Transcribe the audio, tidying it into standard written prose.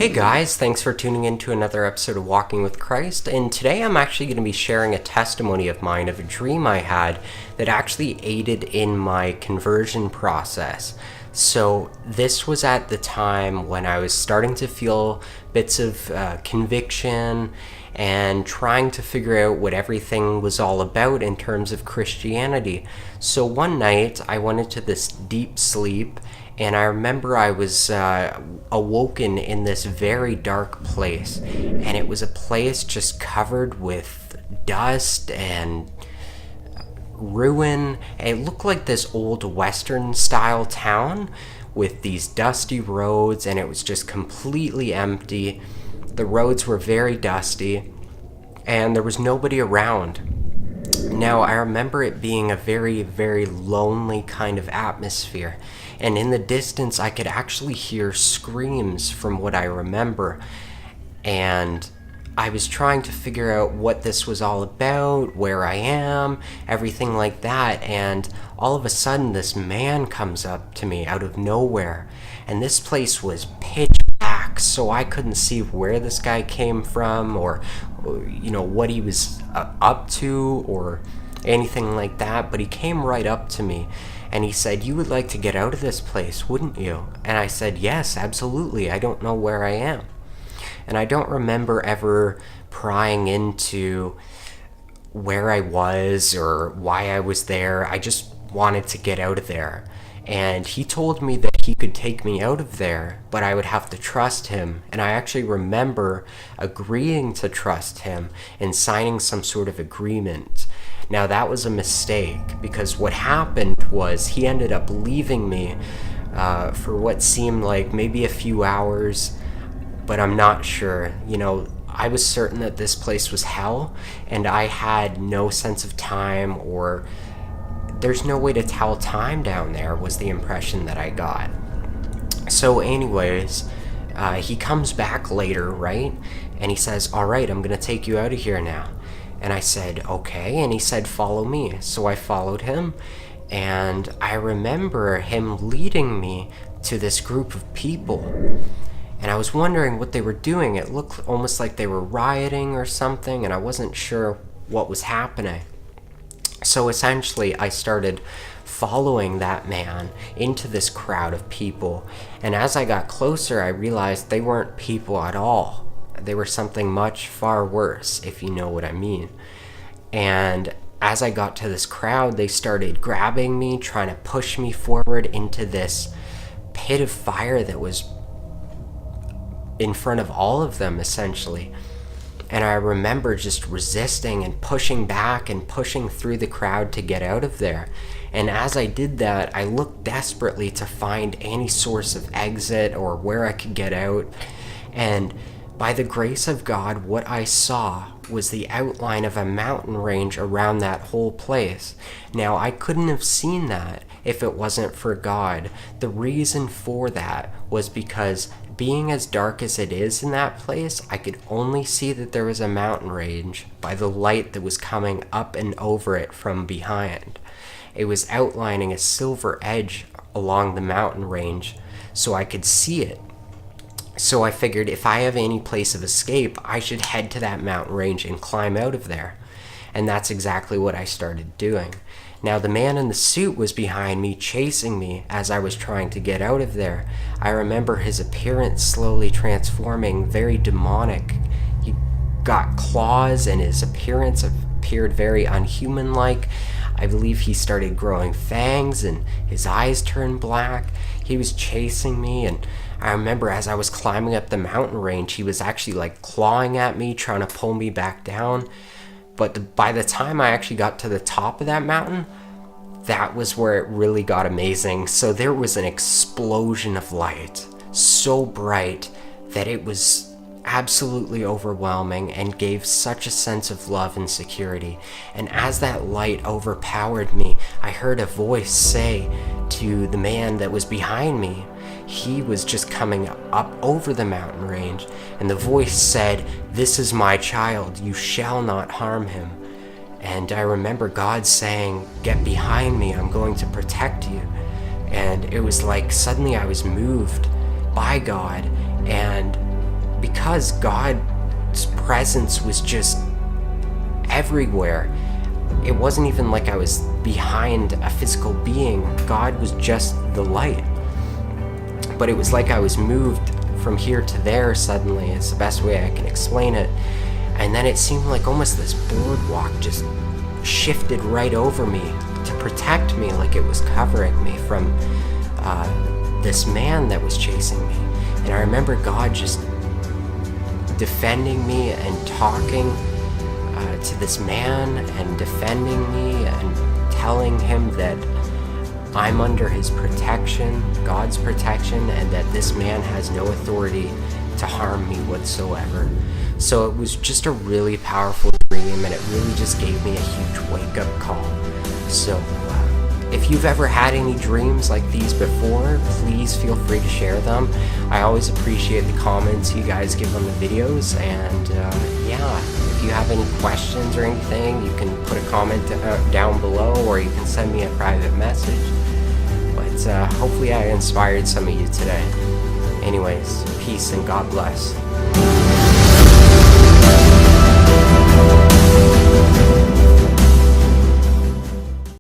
Hey guys, thanks for tuning in to another episode of Walking with Christ, and today I'm actually going to be sharing a testimony of mine of a dream I had that actually aided in my conversion process. So this was at the time when I was starting to feel bits of conviction and trying to figure out what everything was all about in terms of Christianity. So one night I went into this deep sleep, and I remember I was awoken in this very dark place, and it was a place just covered with dust and ruin. It looked like this old Western style town with these dusty roads, and it was just completely empty. The roads were very dusty, and there was nobody around. Now, I remember it being a very, very lonely kind of atmosphere, and in the distance I could actually hear screams from what I remember, and I was trying to figure out what this was all about, where I am, everything like that, and all of a sudden this man comes up to me out of nowhere, and this place was pitch black, so I couldn't see where this guy came from or what he was up to or anything like that, but he came right up to me and he said, "You would like to get out of this place, wouldn't you?" And I said, "Yes, absolutely. I don't know where I am." And I don't remember ever prying into where I was or why I was there. I just wanted to get out of there. And he told me that he could take me out of there, but I would have to trust him. And I actually remember agreeing to trust him and signing some sort of agreement. Now, that was a mistake, because what happened was he ended up leaving me for what seemed like maybe a few hours, but I'm not sure. I was certain that this place was hell, and I had no sense of time, or there's no way to tell time down there, was the impression that I got. So anyways, he comes back later, right? And he says, "All right, I'm going to take you out of here now." And I said, "Okay." And he said, "Follow me." So I followed him, and I remember him leading me to this group of people. And I was wondering what they were doing. It looked almost like they were rioting or something, and I wasn't sure what was happening. So essentially, I started following that man into this crowd of people. And as I got closer, I realized they weren't people at all. They were something much far worse, if you know what I mean. And as I got to this crowd, they started grabbing me, trying to push me forward into this pit of fire that was in front of all of them, essentially. And I remember just resisting and pushing back and pushing through the crowd to get out of there. And as I did that, I looked desperately to find any source of exit or where I could get out. And by the grace of God, what I saw was the outline of a mountain range around that whole place. Now, I couldn't have seen that if it wasn't for God. The reason for that was because being as dark as it is in that place, I could only see that there was a mountain range by the light that was coming up and over it from behind. It was outlining a silver edge along the mountain range, so I could see it. So I figured if I have any place of escape, I should head to that mountain range and climb out of there. And that's exactly what I started doing. Now, the man in the suit was behind me, chasing me as I was trying to get out of there. I remember his appearance slowly transforming, very demonic. He got claws, and his appearance appeared very unhuman-like. I believe he started growing fangs, and his eyes turned black. He was chasing me, and I remember as I was climbing up the mountain range, he was actually clawing at me, trying to pull me back down. But by the time I actually got to the top of that mountain, that was where it really got amazing. So there was an explosion of light, so bright that it was absolutely overwhelming and gave such a sense of love and security. And as that light overpowered me, I heard a voice say to the man that was behind me. He was just coming up over the mountain range, and the voice said, "This is my child, you shall not harm him." And I remember God saying, "Get behind me, I'm going to protect you." And it was like suddenly I was moved by God, and because God's presence was just everywhere. It wasn't even like I was behind a physical being. God was just the light. But it was like I was moved from here to there suddenly. It's the best way I can explain it. And then it seemed like almost this boardwalk just shifted right over me to protect me, like it was covering me from this man that was chasing me. And I remember God just defending me and talking to this man and defending me and telling him that I'm under his protection, God's protection, and that this man has no authority to harm me whatsoever. So it was just a really powerful dream, and it really just gave me a huge wake-up call. So if you've ever had any dreams like these before, please feel free to share them. I always appreciate the comments you guys give on the videos, and yeah, if you have any questions or anything, you can put a comment down below, or you can send me a private message. But hopefully I inspired some of you today. Anyways, peace and God bless.